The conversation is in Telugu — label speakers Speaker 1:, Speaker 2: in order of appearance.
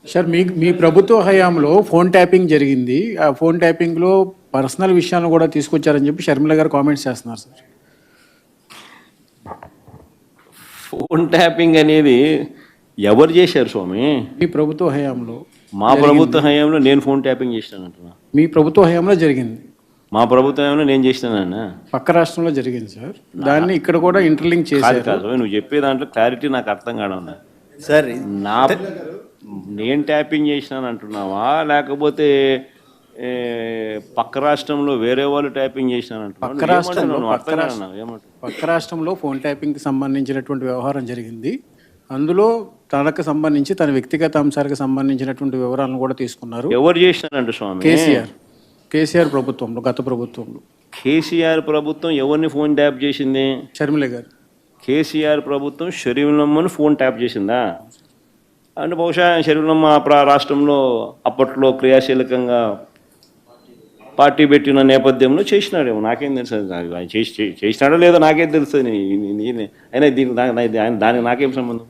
Speaker 1: సార్ మీ ప్రభుత్వ హయాంలో ఫోన్ ట్యాపింగ్ జరిగింది. ఆ ఫోన్ ట్యాపింగ్లో పర్సనల్ విషయాలను కూడా తీసుకొచ్చారని చెప్పి షర్మిల గారు కామెంట్స్ చేస్తున్నారు సార్.
Speaker 2: ఫోన్ ట్యాపింగ్ అనేది ఎవరు చేశారు స్వామి?
Speaker 1: మీ ప్రభుత్వ హయాంలో
Speaker 2: మా ప్రభుత్వ హయాంలో నేను ఫోన్ ట్యాపింగ్ చేసినానంటున్నా.
Speaker 1: మీ ప్రభుత్వ హయాంలో జరిగింది.
Speaker 2: మా ప్రభుత్వ హయాంలో నేను చేసినానన్నా.
Speaker 1: పక్క రాష్ట్రంలో జరిగింది సార్. దాన్ని ఇక్కడ కూడా ఇంటర్లింక్
Speaker 2: కాదు
Speaker 1: చేశారు.
Speaker 2: కాదు, నువ్వు చెప్పే దాంట్లో క్లారిటీ నాకు అర్థం కావడం
Speaker 3: సార్
Speaker 2: నా నేను ట్యాపింగ్ చేసినాను అంటున్నావా, లేకపోతే పక్క రాష్ట్రంలో వేరే వాళ్ళు ట్యాపింగ్ చేసినాను
Speaker 1: పక్క రాష్ట్రంలో
Speaker 2: అంటున్నావు?
Speaker 1: పక్క రాష్ట్రంలో ఫోన్ ట్యాపింగ్కి సంబంధించినటువంటి వ్యవహారం జరిగింది. అందులో తనకు సంబంధించి తన వ్యక్తిగత అంశాలకు సంబంధించినటువంటి వివరాలను కూడా తీసుకున్నారు.
Speaker 2: ఎవరు చేసినారంట స్వామి?
Speaker 1: కేసీఆర్ ప్రభుత్వంలో, గత ప్రభుత్వంలో.
Speaker 2: కేసీఆర్ ప్రభుత్వం ఎవరిని ఫోన్ ట్యాప్ చేసింది?
Speaker 1: షర్మిల గారు.
Speaker 2: కేసీఆర్ ప్రభుత్వం షరీఫ్లమ్మను ఫోన్ ట్యాప్ చేసిందా? అంటే బహుశా షరీఫ్లమ్మ రాష్ట్రంలో అప్పట్లో క్రియాశీలకంగా పార్టీ పెట్టిన నేపథ్యంలో చేసినాడేమో, నాకేం తెలుసు. ఆయన చేసినాడో లేదో నాకేం తెలుస్తుంది. అయినా దానికి నాకేం సంబంధం?